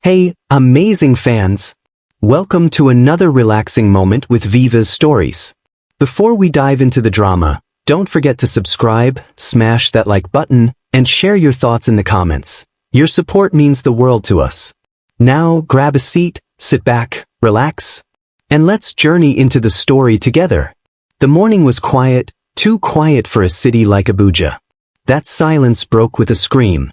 Hey, amazing fans! Welcome to another relaxing moment with VIVA'S Stories. Before we dive into the drama, don't forget to subscribe, smash that like button, and share your thoughts in the comments. Your support means the world to us. Now, grab a seat, sit back, relax, and let's journey into the story together. The morning was quiet, too quiet for a city like Abuja. That silence broke with a scream.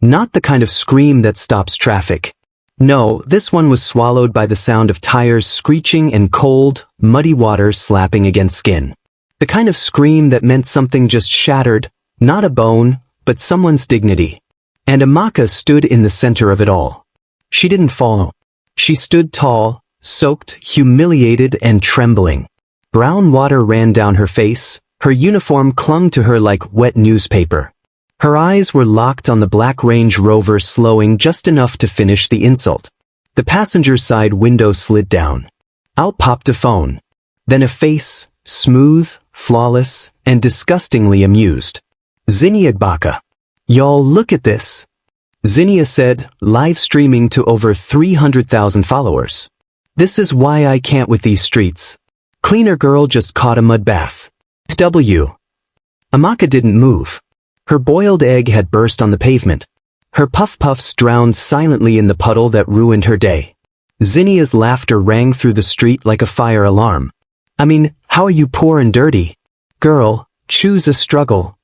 Not the kind of scream that stops traffic. No, this one was swallowed by the sound of tires screeching and cold, muddy water slapping against skin. The kind of scream that meant something just shattered, not a bone, but someone's dignity. And Amaka stood in the center of it all. She didn't fall. She stood tall, soaked, humiliated, and trembling. Brown water ran down her face, her uniform clung to her like wet newspaper. Her eyes were locked on the black Range Rover, slowing just enough to finish the insult. The passenger side window slid down. Out popped a phone. Then a face, smooth, flawless, and disgustingly amused. Zinnia Gbaka. Y'all look at this. Zinnia said, live streaming to over 300,000 followers. This is why I can't with these streets. Cleaner girl just caught a mud bath. Amaka didn't move. Her boiled egg had burst on the pavement. Her puff-puffs drowned silently in the puddle that ruined her day. Zinnia's laughter rang through the street like a fire alarm. I mean, how are you poor and dirty? Girl, choose a struggle.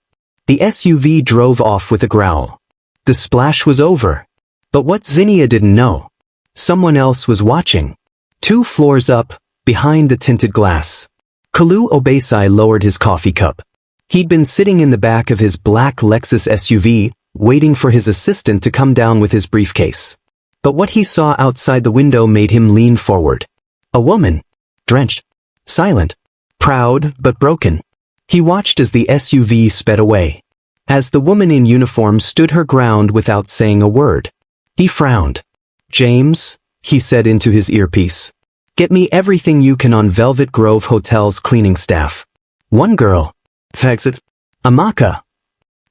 The SUV drove off with a growl. The splash was over. But what Zinnia didn't know, someone else was watching. 2 floors up, behind the tinted glass. Kalu Obesai lowered his coffee cup. He'd been sitting in the back of his black Lexus SUV, waiting for his assistant to come down with his briefcase. But what he saw outside the window made him lean forward. A woman. Drenched. Silent. Proud, but broken. He watched as the SUV sped away. As the woman in uniform stood her ground without saying a word. He frowned. James, he said into his earpiece. Get me everything you can on Velvet Grove Hotel's cleaning staff. One girl. Exit. Amaka.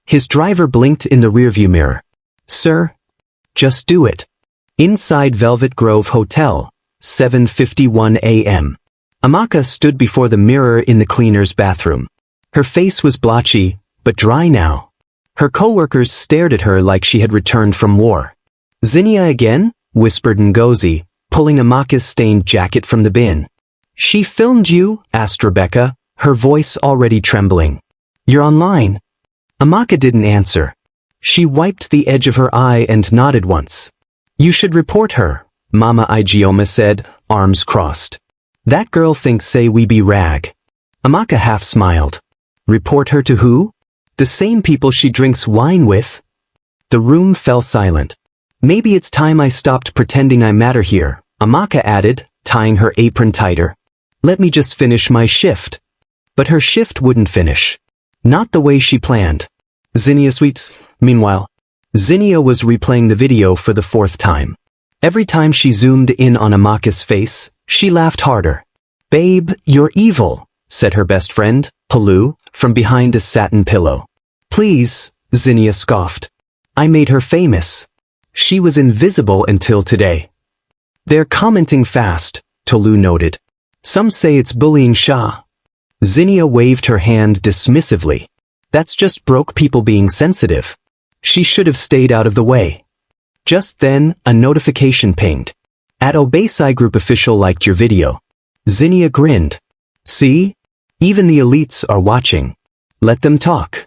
His driver blinked in the rearview mirror. Sir? Just do it. Inside Velvet Grove Hotel, 7:51 a.m. Amaka stood before the mirror in the cleaner's bathroom. Her face was blotchy, but dry now. Her coworkers stared at her like she had returned from war. Zinnia again? Whispered Ngozi, pulling Amaka's stained jacket from the bin. She filmed you? Asked Rebecca, her voice already trembling. You're online. Amaka didn't answer. She wiped the edge of her eye and nodded once. You should report her, Mama Igioma said, arms crossed. That girl thinks say we be rag. Amaka half smiled. Report her to who? The same people she drinks wine with? The room fell silent. Maybe it's time I stopped pretending I matter here, Amaka added, tying her apron tighter. Let me just finish my shift. But her shift wouldn't finish. Not the way she planned. Zinnia sweet. Meanwhile, Zinnia was replaying the video for the 4th time. Every time she zoomed in on Amaka's face, she laughed harder. Babe, you're evil, said her best friend, Palu, from behind a satin pillow. Please, Zinnia scoffed. I made her famous. She was invisible until today. They're commenting fast, Tolu noted. Some say it's bullying Shah. Zinnia waved her hand dismissively. That's just broke people being sensitive. She should have stayed out of the way. Just then, a notification pinged. At Obesai Group official liked your video. Zinnia grinned. See? Even the elites are watching. Let them talk.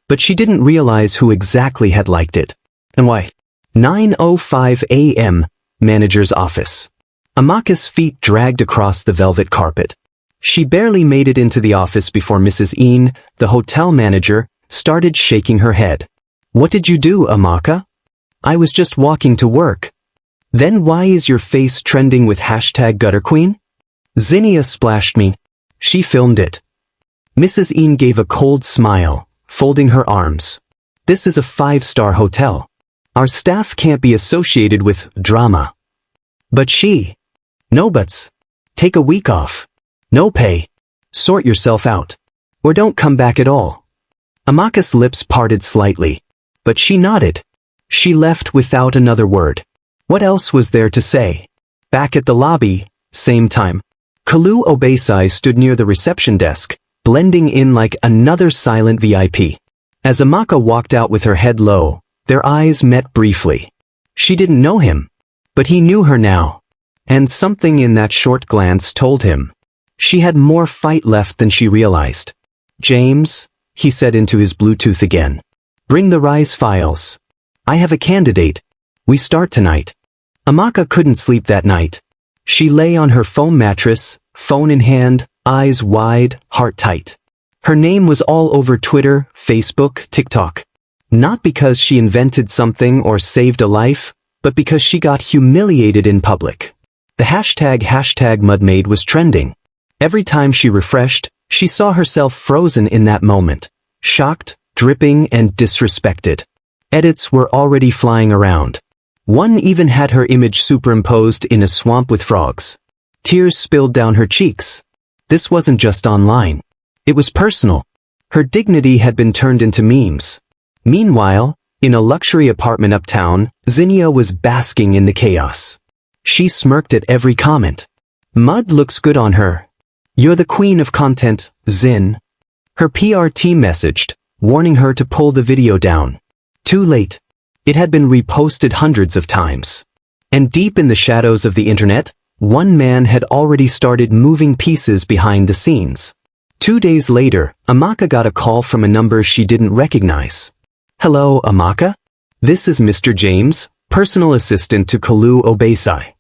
But she didn't realize who exactly had liked it. And why? 9:05 a.m., manager's office. Amaka's feet dragged across the velvet carpet. She barely made it into the office before Mrs. Een, the hotel manager, started shaking her head. What did you do, Amaka? I was just walking to work. Then why is your face trending with #GutterQueen? Zinnia splashed me. She filmed it. Mrs. Een gave a cold smile, folding her arms. This is a 5-star hotel. Our staff can't be associated with drama. But she. No buts. Take a week off. No pay. Sort yourself out. Or don't come back at all. Amaka's lips parted slightly. But she nodded. She left without another word. What else was there to say? Back at the lobby, same time. Kalu Obesai stood near the reception desk, blending in like another silent VIP. As Amaka walked out with her head low, their eyes met briefly. She didn't know him, but he knew her now. And something in that short glance told him. She had more fight left than she realized. James, he said into his Bluetooth again. Bring the Rise files. I have a candidate. We start tonight. Amaka couldn't sleep that night. She lay on her foam mattress, phone in hand, eyes wide, heart tight. Her name was all over Twitter, Facebook, TikTok. Not because she invented something or saved a life, but because she got humiliated in public. The hashtag #MudMaid was trending. Every time she refreshed, she saw herself frozen in that moment. Shocked, dripping, and disrespected. Edits were already flying around. One even had her image superimposed in a swamp with frogs. Tears spilled down her cheeks. This wasn't just online. It was personal. Her dignity had been turned into memes. Meanwhile, in a luxury apartment uptown, Zinnia was basking in the chaos. She smirked at every comment. Mud looks good on her. You're the queen of content, Zin. Her PR team messaged, warning her to pull the video down. Too late. It had been reposted hundreds of times. And deep in the shadows of the internet, one man had already started moving pieces behind the scenes. 2 days later, Amaka got a call from a number she didn't recognize. Hello, Amaka? This is Mr. James, personal assistant to Kalu Obesai.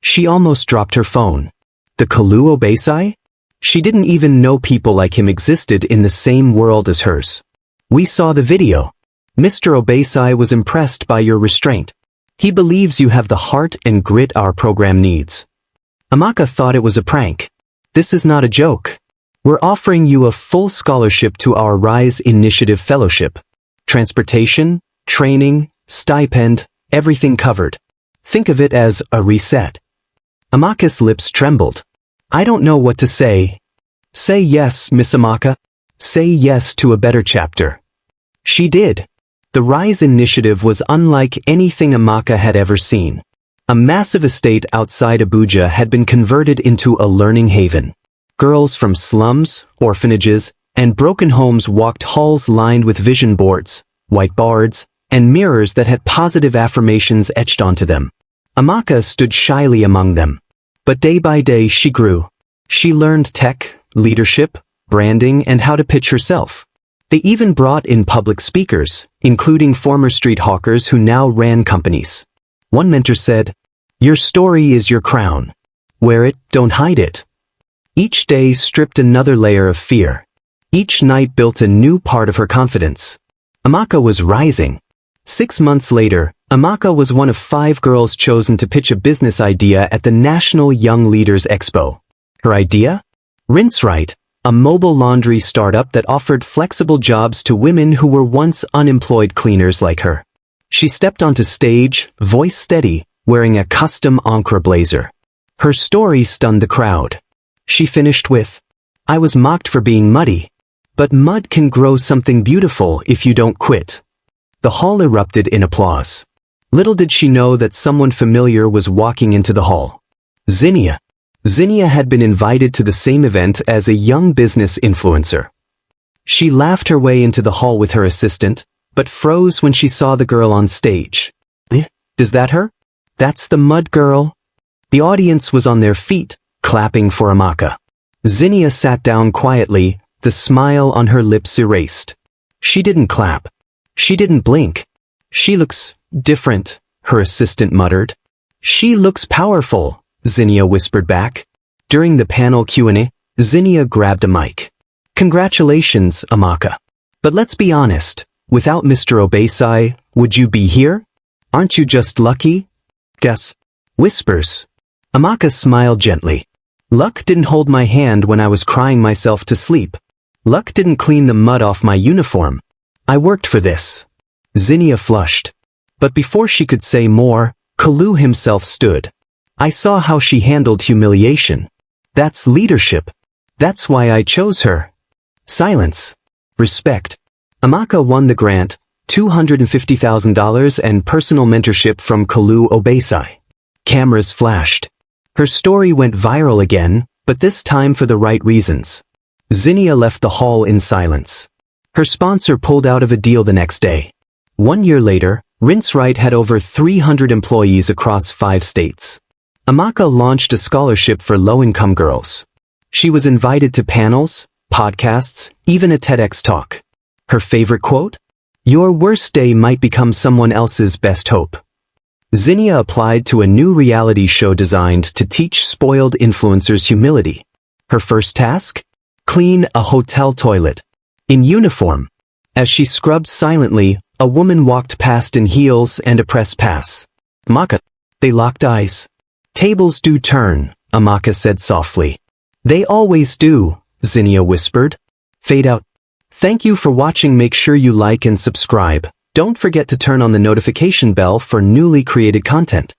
She almost dropped her phone. The Kalu Obesai? She didn't even know people like him existed in the same world as hers. We saw the video. Mr. Obesai was impressed by your restraint. He believes you have the heart and grit our program needs. Amaka thought it was a prank. This is not a joke. We're offering you a full scholarship to our Rise Initiative Fellowship. Transportation, training, stipend, everything covered. Think of it as a reset. Amaka's lips trembled. I don't know what to say. Say yes, Miss Amaka. Say yes to a better chapter. She did. The Rise Initiative was unlike anything Amaka had ever seen. A massive estate outside Abuja had been converted into a learning haven. Girls from slums, orphanages, and broken homes walked halls lined with vision boards, whiteboards, and mirrors that had positive affirmations etched onto them. Amaka stood shyly among them. But day by day she grew. She learned tech, leadership, branding, and how to pitch herself. They even brought in public speakers, including former street hawkers who now ran companies. One mentor said, "Your story is your crown. Wear it, don't hide it." Each day stripped another layer of fear. Each night built a new part of her confidence. Amaka was rising. 6 months later, Amaka was one of 5 girls chosen to pitch a business idea at the National Young Leaders Expo. Her idea? Rinse Right, a mobile laundry startup that offered flexible jobs to women who were once unemployed cleaners like her. She stepped onto stage, voice steady, wearing a custom Ankara blazer. Her story stunned the crowd. She finished with, "I was mocked for being muddy. But mud can grow something beautiful if you don't quit." The hall erupted in applause. Little did she know that someone familiar was walking into the hall. Zinnia. Zinnia had been invited to the same event as a young business influencer. She laughed her way into the hall with her assistant, but froze when she saw the girl on stage. Is that her? That's the mud girl? The audience was on their feet, clapping for Amaka. Zinnia sat down quietly, the smile on her lips erased. She didn't clap. She didn't blink. "She looks different," her assistant muttered. "She looks powerful," Zinnia whispered back. During the panel Q&A, Zinnia grabbed a mic. "Congratulations, Amaka. But let's be honest, without Mr. Obesai, would you be here? Aren't you just lucky?" Guess. Whispers. Amaka smiled gently. "Luck didn't hold my hand when I was crying myself to sleep. Luck didn't clean the mud off my uniform. I worked for this." Zinnia flushed. But before she could say more, Kalu himself stood. "I saw how she handled humiliation. That's leadership. That's why I chose her." Silence. Respect. Amaka won the grant, $250,000 and personal mentorship from Kalu Obesai. Cameras flashed. Her story went viral again, but this time for the right reasons. Zinnia left the hall in silence. Her sponsor pulled out of a deal the next day. 1 year later, Rinse-Right had over 300 employees across 5 states. Amaka launched a scholarship for low-income girls. She was invited to panels, podcasts, even a TEDx talk. Her favorite quote? "Your worst day might become someone else's best hope." Zinnia applied to a new reality show designed to teach spoiled influencers humility. Her first task? Clean a hotel toilet. In uniform. As she scrubbed silently, a woman walked past in heels and a press pass. Amaka. They locked eyes. "Tables do turn," Amaka said softly. "They always do," Zinnia whispered. Fade out. Thank you for watching. Make sure you like and subscribe. Don't forget to turn on the notification bell for newly created content.